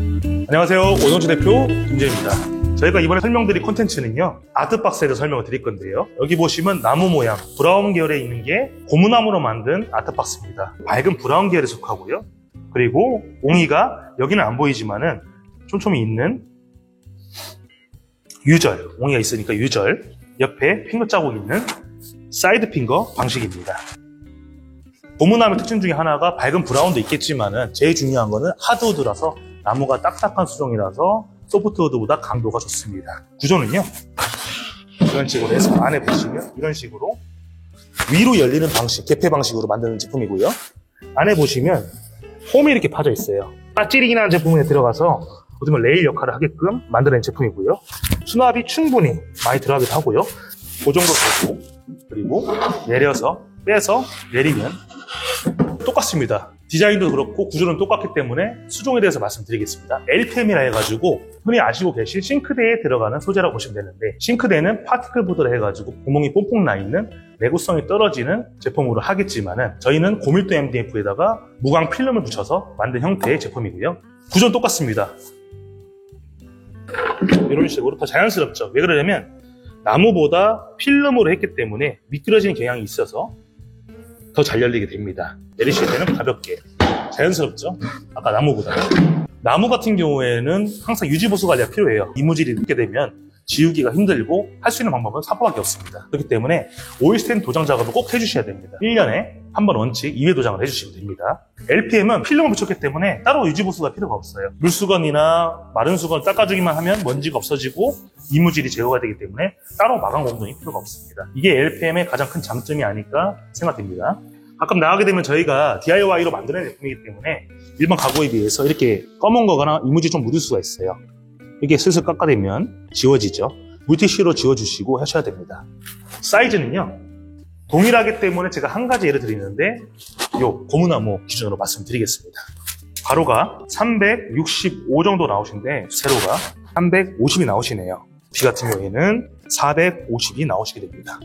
안녕하세요. 오동주 대표 김재입니다. 저희가 이번에 설명드릴 콘텐츠는요, 아트박스에 대해서 설명을 드릴 건데요. 여기 보시면 나무 모양, 브라운 계열에 있는 게 고무나무로 만든 아트박스입니다. 밝은 브라운 계열에 속하고요. 그리고 옹이가 여기는 안 보이지만은 촘촘히 있는 유절, 옹이가 있으니까 유절, 옆에 핑거 자국 있는 사이드 핑거 방식입니다. 고무나무 특징 중에 하나가 밝은 브라운도 있겠지만은 제일 중요한 거는 하드우드라서 나무가 딱딱한 수종이라서 소프트우드보다 강도가 좋습니다. 구조는요, 이런 식으로 해서 안에 보시면 이런 식으로 위로 열리는 방식, 개폐 방식으로 만드는 제품이고요. 안에 보시면 홈이 이렇게 파져 있어요. 빠찌링이라는 제품에 들어가서 어떻게 보면 레일 역할을 하게끔 만드는 제품이고요. 수납이 충분히 많이 들어가기도 하고요. 그 정도 되고, 그리고 내려서 빼서 내리면 똑같습니다. 디자인도 그렇고 구조는 똑같기 때문에 수종에 대해서 말씀드리겠습니다. LPM이라 해가지고 흔히 아시고 계실 싱크대에 들어가는 소재라고 보시면 되는데, 싱크대는 파티클 보드라 해가지고 구멍이 뽕뽕 나 있는 내구성이 떨어지는 제품으로 하겠지만은 저희는 고밀도 MDF에다가 무광 필름을 붙여서 만든 형태의 제품이고요. 구조는 똑같습니다. 이런 식으로 더 자연스럽죠. 왜 그러냐면 나무보다 필름으로 했기 때문에 미끄러지는 경향이 있어서 더 잘 열리게 됩니다. 내리실 때는 가볍게 자연스럽죠. 아까 나무보다. 나무 같은 경우에는 항상 유지보수 관리가 필요해요. 이물질이 늦게 되면 지우기가 힘들고 할 수 있는 방법은 사포밖에 없습니다. 그렇기 때문에 오일 스텐 도장 작업을 꼭 해주셔야 됩니다. 1년에 한 번 원칙 2회 도장을 해주시면 됩니다. LPM은 필름을 붙였기 때문에 따로 유지보수가 필요가 없어요. 물수건이나 마른 수건을 닦아주기만 하면 먼지가 없어지고 이물질이 제거가 되기 때문에 따로 마감 공정이 필요가 없습니다. 이게 LPM의 가장 큰 장점이 아닐까 생각됩니다. 가끔 나가게 되면 저희가 DIY로 만드는 제품이기 때문에 일반 가구에 비해서 이렇게 검은 거거나 이물질이 좀 묻을 수가 있어요. 이게 슬슬 깎아내면 지워지죠. 물티슈로 지워주시고 하셔야 됩니다. 사이즈는요, 동일하기 때문에 제가 한 가지 예를 드리는데 요 고무나무 기준으로 말씀드리겠습니다. 가로가 365 정도 나오시는데 세로가 350이 나오시네요. B 같은 경우에는 450이 나오시게 됩니다.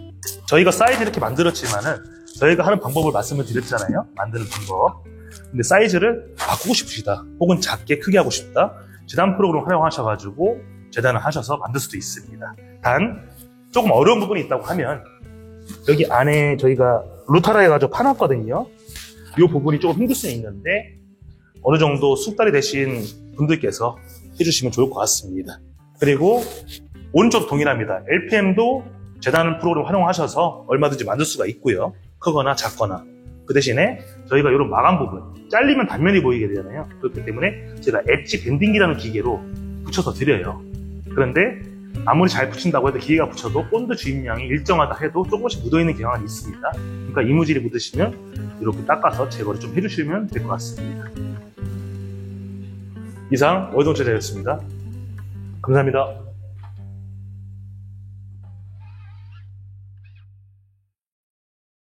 저희가 사이즈 이렇게 만들었지만은 저희가 하는 방법을 말씀을 드렸잖아요. 만드는 방법. 근데 사이즈를 바꾸고 싶으시다, 혹은 작게 크게 하고 싶다, 재단 프로그램 활용하셔가지고 재단을 하셔서 만들 수도 있습니다. 단 조금 어려운 부분이 있다고 하면 여기 안에 저희가 루타라 해가지고 파놨거든요. 이 부분이 조금 힘들 수는 있는데 어느 정도 숙달이 되신 분들께서 해주시면 좋을 것 같습니다. 그리고 오른쪽도 동일합니다. LPM도 재단 프로그램 활용하셔서 얼마든지 만들 수가 있고요. 크거나 작거나. 그 대신에 저희가 이런 마감 부분, 잘리면 단면이 보이게 되잖아요. 그렇기 때문에 제가 엣지 밴딩기라는 기계로 붙여서 드려요. 그런데 아무리 잘 붙인다고 해도 기계가 붙여도 본드 주입량이 일정하다 해도 조금씩 묻어있는 경향이 있습니다. 그러니까 이물질이 묻으시면 이렇게 닦아서 제거를 좀 해주시면 될 것 같습니다. 이상 오동철이었습니다. 감사합니다.